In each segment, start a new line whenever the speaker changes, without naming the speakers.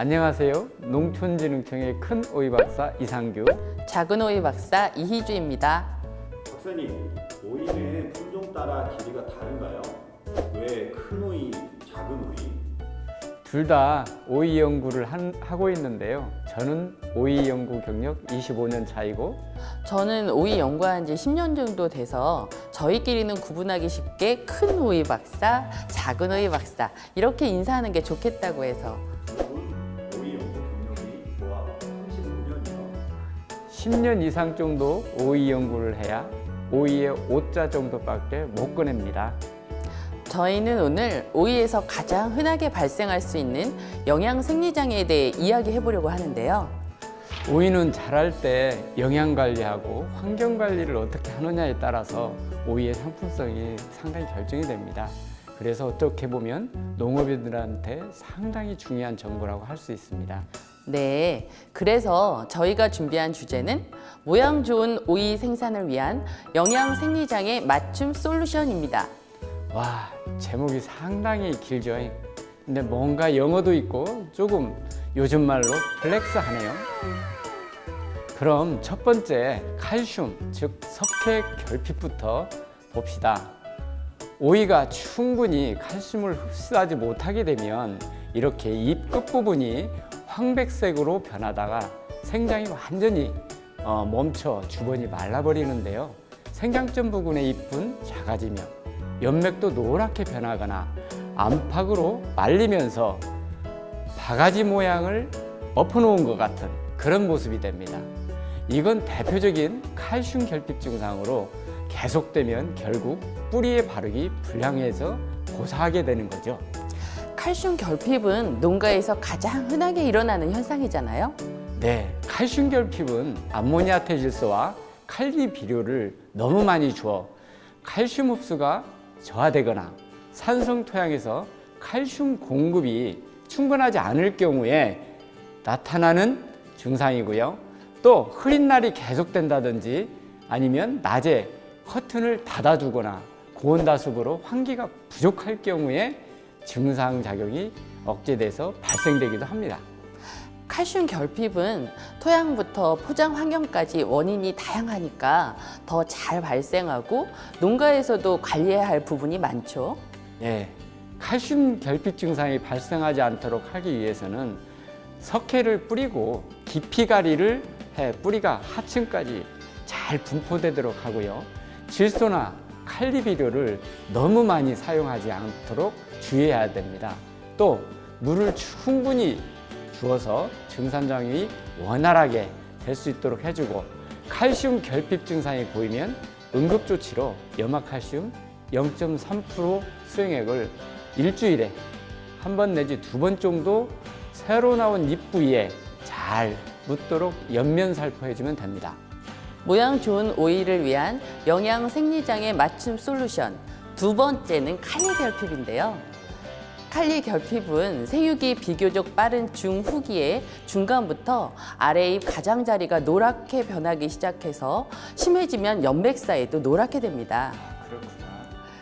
안녕하세요. 농촌진흥청의 큰 오이 박사 이상규.
작은 오이 박사 이희주입니다.
박사님, 오이는 품종 따라 길이가 다른가요? 왜 큰 오이, 작은 오이?
둘 다 오이 연구를 하고 있는데요. 저는 오이 연구 경력 25년 차이고,
저는 오이 연구한 지 10년 정도 돼서 저희끼리는 구분하기 쉽게 큰 오이 박사, 작은 오이 박사 이렇게 인사하는 게 좋겠다고 해서
오이 연구 경력이 뭐야? 35년이요.
10년 이상 정도 오이 연구를 해야 오이의 오자 정도밖에 못 꺼냅니다.
저희는 오늘 오이에서 가장 흔하게 발생할 수 있는 영양 생리장애에 대해 이야기해 보려고 하는데요.
오이는 자랄 때 영양 관리하고 환경 관리를 어떻게 하느냐에 따라서 오이의 상품성이 상당히 결정이 됩니다. 그래서 어떻게 보면 농업인들한테 상당히 중요한 정보라고 할 수 있습니다.
네, 그래서 저희가 준비한 주제는 모양 좋은 오이 생산을 위한 영양 생리장애 맞춤 솔루션입니다.
와, 제목이 상당히 길죠. 근데 뭔가 영어도 있고 조금 요즘 말로 플렉스하네요. 그럼 첫 번째 칼슘, 즉 석회 결핍부터 봅시다. 오이가 충분히 칼슘을 흡수하지 못하게 되면 이렇게 잎 끝부분이 황백색으로 변하다가 생장이 완전히 멈춰 주변이 말라버리는데요. 생장점 부근의 잎은 작아지며 연맥도 노랗게 변하거나 안팎으로 말리면서 바가지 모양을 엎어놓은 것 같은 그런 모습이 됩니다. 이건 대표적인 칼슘 결핍 증상으로 계속되면 결국 뿌리의 발육이 불량해서 고사하게 되는 거죠.
칼슘 결핍은 농가에서 가장 흔하게 일어나는 현상이잖아요.
네, 칼슘 결핍은 암모니아태 질소와 칼리 비료를 너무 많이 주어 칼슘 흡수가 저하되거나 산성 토양에서 칼슘 공급이 충분하지 않을 경우에 나타나는 증상이고요. 또 흐린 날이 계속된다든지 아니면 낮에 커튼을 닫아두거나 고온다습으로 환기가 부족할 경우에 증상작용이 억제돼서 발생되기도 합니다.
칼슘 결핍은 토양부터 포장 환경까지 원인이 다양하니까 더 잘 발생하고 농가에서도 관리해야 할 부분이 많죠.
예, 칼슘 결핍 증상이 발생하지 않도록 하기 위해서는 석회를 뿌리고 깊이 가리를 해 뿌리가 하층까지 잘 분포되도록 하고요. 질소나 칼리 비료를 너무 많이 사용하지 않도록 주의해야 됩니다. 또 물을 충분히 주어서 증산작용이 원활하게 될 수 있도록 해주고 칼슘 결핍 증상이 보이면 응급조치로 염화칼슘 0.3% 수용액을 일주일에 한 번 내지 2번 정도 새로 나온 잎 부위에 잘 묻도록 옆면 살포해주면 됩니다.
모양 좋은 오이를 위한 영양 생리장애 맞춤 솔루션 두 번째는 칼리 결핍인데요. 칼리 결핍은 생육이 비교적 빠른 중후기에 중간부터 아래 잎 가장자리가 노랗게 변하기 시작해서 심해지면 연맥 사이도 노랗게 됩니다.
그렇구나.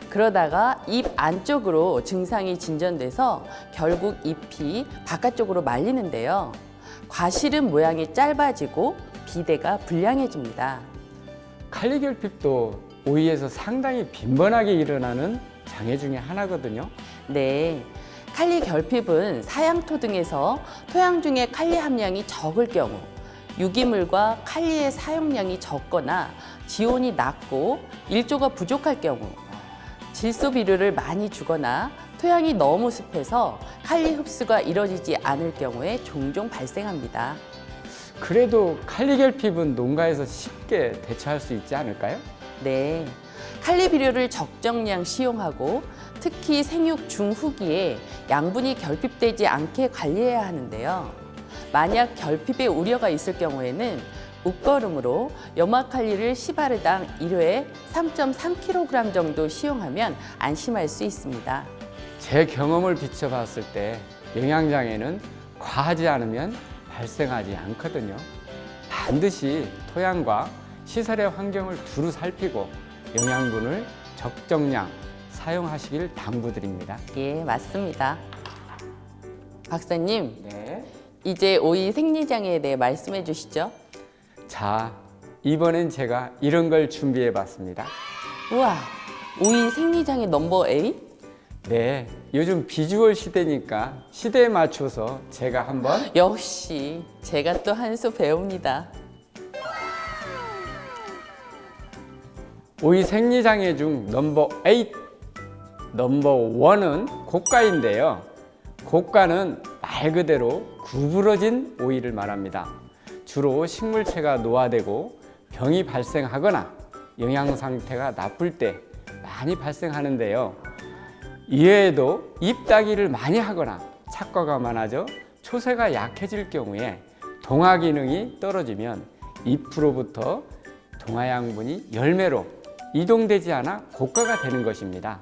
그러다가 잎 안쪽으로 증상이 진전돼서 결국 잎이 바깥쪽으로 말리는데요. 과실은 모양이 짧아지고 비대가 불량해집니다.
칼리 결핍도 오이에서 상당히 빈번하게 일어나는 장애 중에 하나거든요.
네, 칼리 결핍은 사양토 등에서 토양 중에 칼리 함량이 적을 경우, 유기물과 칼리의 사용량이 적거나 지온이 낮고 일조가 부족할 경우, 질소 비료를 많이 주거나 토양이 너무 습해서 칼리 흡수가 이뤄지지 않을 경우에 종종 발생합니다.
그래도 칼리 결핍은 농가에서 쉽게 대처할 수 있지 않을까요?
네, 칼리 비료를 적정량 시용하고 특히 생육 중후기에 양분이 결핍되지 않게 관리해야 하는데요. 만약 결핍의 우려가 있을 경우에는 웃거름으로 염화칼리를 시바르당 1회에 3.3kg 정도 시용하면 안심할 수 있습니다.
제 경험을 비춰봤을 때 영양장애는 과하지 않으면 발생하지 않거든요. 반드시 토양과 시설의 환경을 두루 살피고 영양분을 적정량 사용하시길 당부드립니다.
예, 맞습니다. 박사님,
네.
이제 오이 생리장에 대해 말씀해 주시죠.
자, 이번엔 제가 이런 걸 준비해 봤습니다.
우와, 오이 생리장의 넘버 8?
네, 요즘 비주얼 시대니까 시대에 맞춰서 제가 한번
역시 제가 또 한 수 배웁니다.
오이 생리장애 중 넘버 8, 넘버 1은 고가인데요. 고가는 말 그대로 구부러진 오이를 말합니다. 주로 식물체가 노화되고 병이 발생하거나 영양 상태가 나쁠 때 많이 발생하는데요. 이외에도 잎 따기를 많이 하거나 착과가 많아져 초세가 약해질 경우에 동화 기능이 떨어지면 잎으로부터 동화 양분이 열매로 이동되지 않아 고가가 되는 것입니다.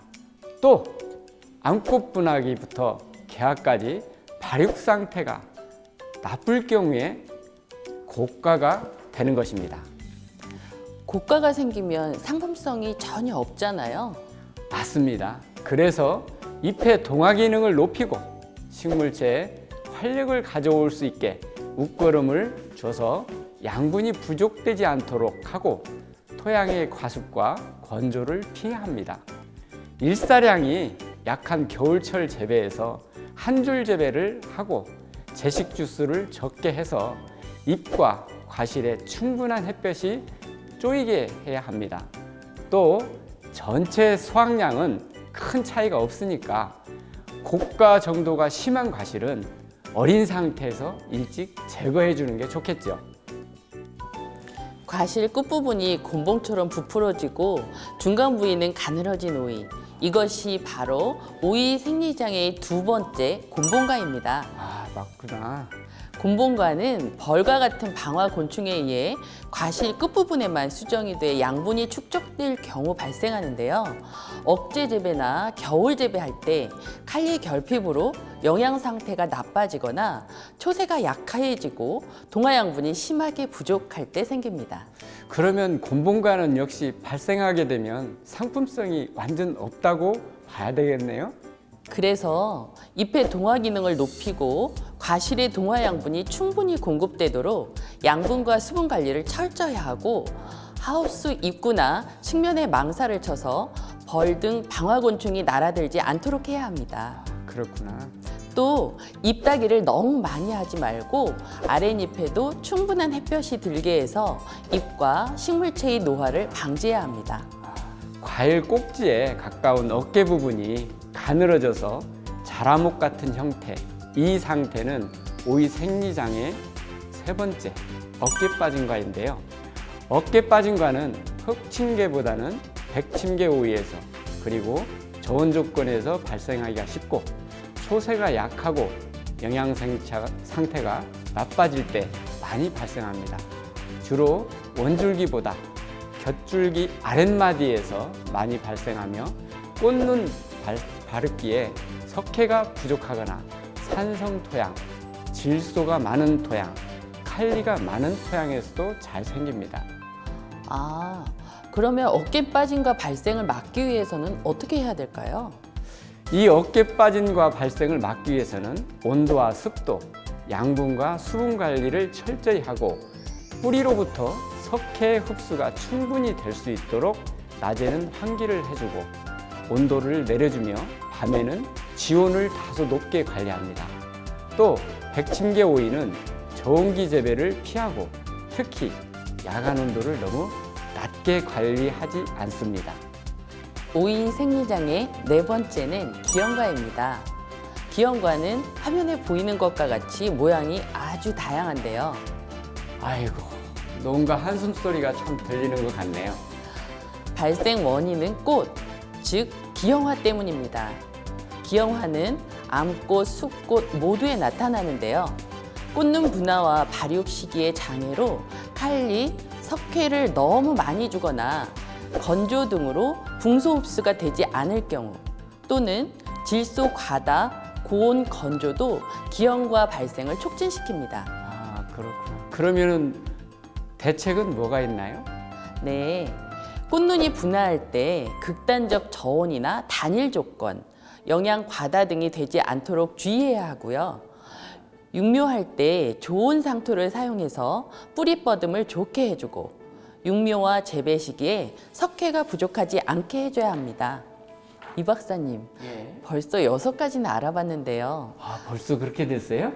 또 암꽃 분화기부터 개화까지 발육 상태가 나쁠 경우에 고가가 되는 것입니다.
고가가 생기면 상품성이 전혀 없잖아요.
맞습니다. 그래서 잎의 동화 기능을 높이고 식물체에 활력을 가져올 수 있게 웃거름을 줘서 양분이 부족되지 않도록 하고 토양의 과습과 건조를 피해야 합니다. 일사량이 약한 겨울철 재배에서 한 줄 재배를 하고 제식 주스를 적게 해서 잎과 과실에 충분한 햇볕이 쪼이게 해야 합니다. 또 전체 수확량은 큰 차이가 없으니까 고가 정도가 심한 과실은 어린 상태에서 일찍 제거해 주는 게 좋겠죠.
과실 끝부분이 곤봉처럼 부풀어지고 중간 부위는 가늘어진 오이. 이것이 바로 오이 생리장애의 두 번째 곤봉과입니다.
아, 맞구나.
곤봉과는 벌과 같은 방화 곤충에 의해 과실 끝부분에만 수정이 돼 양분이 축적될 경우 발생하는데요. 억제 재배나 겨울 재배할 때 칼리 결핍으로 영양 상태가 나빠지거나 초세가 약해지고 동화 양분이 심하게 부족할 때 생깁니다.
그러면 곤봉과는 역시 발생하게 되면 상품성이 완전 없다고 봐야 되겠네요.
그래서 잎의 동화 기능을 높이고 과실의 동화 양분이 충분히 공급되도록 양분과 수분 관리를 철저히 하고 하우스 입구나 측면에 망사를 쳐서 벌 등 방화곤충이 날아들지 않도록 해야 합니다.
그렇구나.
또 잎따기를 너무 많이 하지 말고 아랫잎에도 충분한 햇볕이 들게 해서 잎과 식물체의 노화를 방지해야 합니다.
과일 꼭지에 가까운 어깨 부분이 가늘어져서 자라목 같은 형태, 이 상태는 오이 생리장의 세 번째 어깨 빠진과인데요. 어깨 빠진과는 흑침개보다는 백침개 오이에서 그리고 저온 조건에서 발생하기가 쉽고 초세가 약하고 영양 상태가 나빠질 때 많이 발생합니다. 주로 원줄기보다 곁줄기 아랫마디에서 많이 발생하며 꽃눈 바르기에 석회가 부족하거나 산성 토양, 질소가 많은 토양, 칼리가 많은 토양에서도 잘 생깁니다.
아, 그러면 어깨 빠짐과 발생을 막기 위해서는 어떻게 해야 될까요?
이 어깨 빠짐과 발생을 막기 위해서는 온도와 습도, 양분과 수분 관리를 철저히 하고 뿌리로부터 석회 흡수가 충분히 될 수 있도록 낮에는 환기를 해주고 온도를 내려주며 밤에는 지온을 다소 높게 관리합니다. 또 백침개 오이는 저온기 재배를 피하고 특히 야간 온도를 너무 낮게 관리하지 않습니다.
오이 생리장의 네 번째는 기형과입니다. 기형과는 화면에 보이는 것과 같이 모양이 아주 다양한데요.
아이고, 뭔가 한숨소리가 참 들리는 것 같네요.
발생 원인은 꽃, 즉 기형화 때문입니다. 기형화는 암꽃, 숫꽃 모두에 나타나는데요. 꽃눈 분화와 발육 시기의 장애로 칼리, 석회를 너무 많이 주거나 건조 등으로 붕소 흡수가 되지 않을 경우 또는 질소 과다, 고온 건조도 기형과 발생을 촉진시킵니다.
아, 그렇구나. 그러면은 대책은 뭐가 있나요?
네, 꽃눈이 분화할 때 극단적 저온이나 단일 조건, 영양 과다 등이 되지 않도록 주의해야 하고요. 육묘할 때 좋은 상토를 사용해서 뿌리 뻗음을 좋게 해주고 육묘와 재배 시기에 석회가 부족하지 않게 해줘야 합니다. 이 박사님, 벌써 6가지나 알아봤는데요.
아, 벌써 그렇게 됐어요?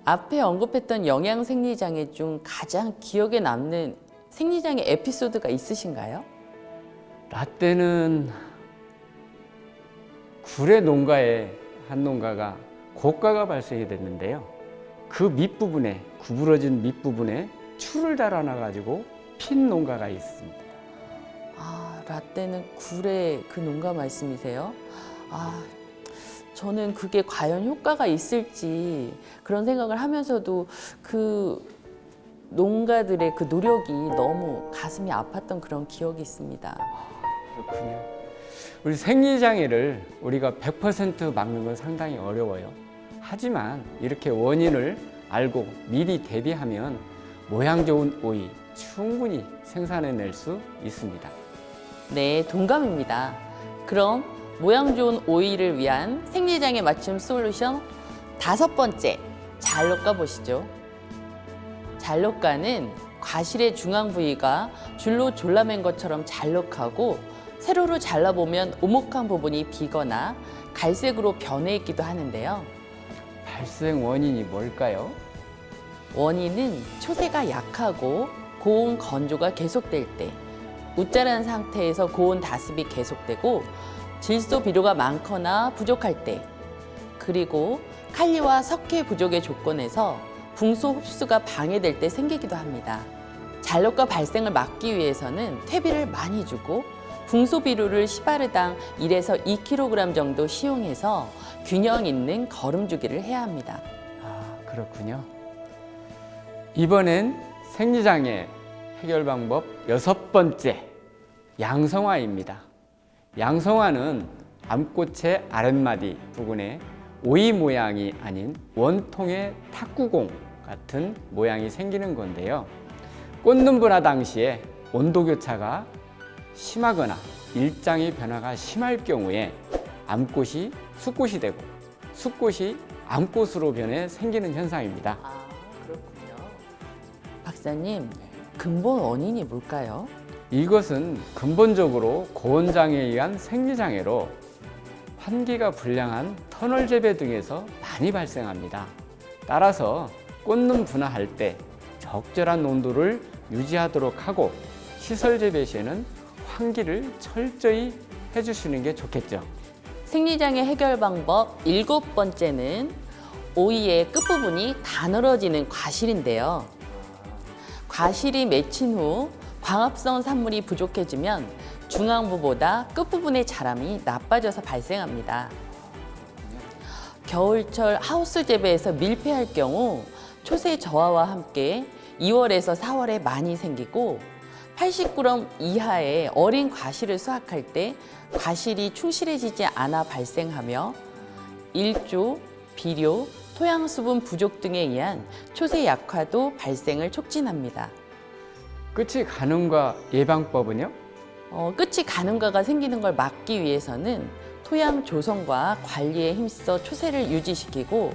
앞에 언급했던 영양 생리장애 중 가장 기억에 남는 생리장애 에피소드가 있으신가요?
나 때는 굴의 농가에 한 농가가 고가가 발생이 됐는데요. 그 밑부분에, 구부러진 밑부분에 추를 달아놔가지고 핀 농가가 있습니다.
아, 라떼는 굴의 그 농가 말씀이세요? 아, 저는 그게 과연 효과가 있을지 그런 생각을 하면서도 그 농가들의 그 노력이 너무 가슴이 아팠던 그런 기억이 있습니다.
그렇군요. 우리 생리장애를 우리가 100% 막는 건 상당히 어려워요. 하지만 이렇게 원인을 알고 미리 대비하면 모양 좋은 오이 충분히 생산해낼 수 있습니다.
네, 동감입니다. 그럼 모양 좋은 오이를 위한 생리장애 맞춤 솔루션 5번째, 잘록가 보시죠. 잘록가는 과실의 중앙 부위가 줄로 졸라맨 것처럼 잘록하고 세로로 잘라보면 오목한 부분이 비거나 갈색으로 변해 있기도 하는데요.
발생 원인이 뭘까요?
원인은 초세가 약하고 고온 건조가 계속될 때, 웃자란 상태에서 고온 다습이 계속되고 질소 비료가 많거나 부족할 때, 그리고 칼리와 석회 부족의 조건에서 붕소 흡수가 방해될 때 생기기도 합니다. 잘록가 발생을 막기 위해서는 퇴비를 많이 주고 붕소 비료를 시바르당 1에서 2kg 정도 시용해서 균형 있는 거름 주기를 해야 합니다.
아, 그렇군요. 이번엔 생리장애 해결 방법 6번째, 양성화입니다. 양성화는 암꽃의 아랫마디 부분에 오이 모양이 아닌 원통의 탁구공 같은 모양이 생기는 건데요. 꽃눈분화 당시에 온도교차가 심하거나 일장의 변화가 심할 경우에 암꽃이 숫꽃이 되고 숫꽃이 암꽃으로 변해 생기는 현상입니다.
아, 그렇군요. 박사님, 근본 원인이 뭘까요?
이것은 근본적으로 고온장애에 의한 생리장애로 환기가 불량한 터널 재배 등에서 많이 발생합니다. 따라서 꽃눈 분화할 때 적절한 온도를 유지하도록 하고 시설 재배 시에는 환기를 철저히 해주시는 게 좋겠죠.
생리장애 해결 방법 7번째는 오이의 끝부분이 가늘어지는 과실인데요. 과실이 맺힌 후 광합성 산물이 부족해지면 중앙부보다 끝부분의 자람이 나빠져서 발생합니다. 겨울철 하우스 재배에서 밀폐할 경우 초세 저하와 함께 2월에서 4월에 많이 생기고 80g 이하의 어린 과실을 수확할 때 과실이 충실해지지 않아 발생하며 일조, 비료, 토양 수분 부족 등에 의한 초세 약화도 발생을 촉진합니다.
끝이 가늠과 예방법은요?
끝이 가늠과가 생기는 걸 막기 위해서는 토양 조성과 관리에 힘써 초세를 유지시키고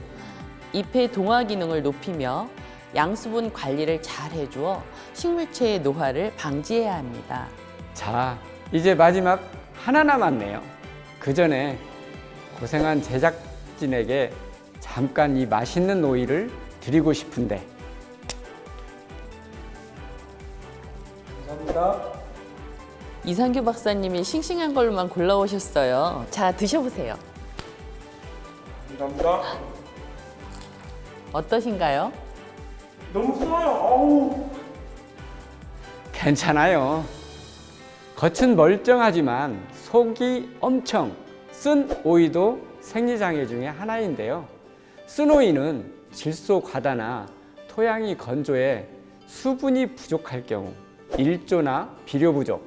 잎의 동화 기능을 높이며 양수분 관리를 잘 해주어 식물체의 노화를 방지해야 합니다.
자, 이제 마지막 하나 남았네요. 그 전에 고생한 제작진에게 잠깐 이 맛있는 오이를 드리고 싶은데.
감사합니다.
이상규 박사님이 싱싱한 걸로만 골라오셨어요. 자, 드셔보세요.
감사합니다.
어떠신가요?
너무 써요. 아우.
괜찮아요. 겉은 멀쩡하지만 속이 엄청 쓴 오이도 생리장애 중에 하나인데요. 쓴 오이는 질소 과다나 토양이 건조해 수분이 부족할 경우, 일조나 비료 부족,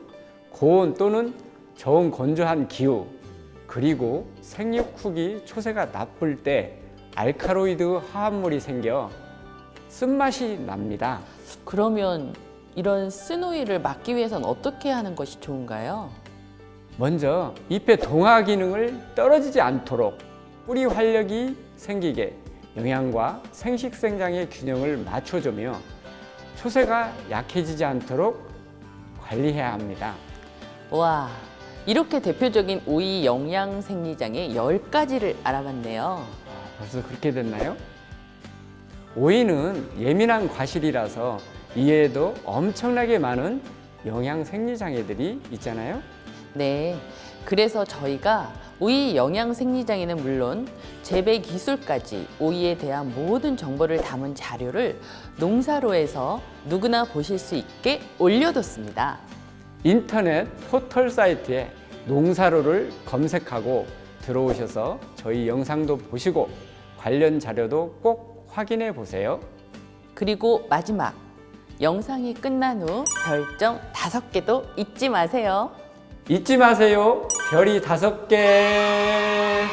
고온 또는 저온 건조한 기후, 그리고 생육 후기 초세가 나쁠 때 알칼로이드 화합물이 생겨 쓴맛이 납니다.
그러면 이런 쓴오이를 막기 위해서는 어떻게 하는 것이 좋은가요?
먼저 잎의 동화 기능을 떨어지지 않도록 뿌리 활력이 생기게 영양과 생식생장의 균형을 맞춰주며 초새가 약해지지 않도록 관리해야 합니다.
와, 이렇게 대표적인 오이 영양 생리장의 10가지를 알아봤네요.
벌써 그렇게 됐나요? 오이는 예민한 과실이라서 이외에도 엄청나게 많은 영양 생리장애들이 있잖아요.
네, 그래서 저희가 오이 영양 생리장에는 물론 재배 기술까지 오이에 대한 모든 정보를 담은 자료를 농사로에서 누구나 보실 수 있게 올려뒀습니다.
인터넷 포털 사이트에 농사로를 검색하고 들어오셔서 저희 영상도 보시고 관련 자료도 꼭 확인해 보세요.
그리고 마지막, 영상이 끝난 후 별점 5개도 잊지 마세요.
잊지 마세요. 별이 5개.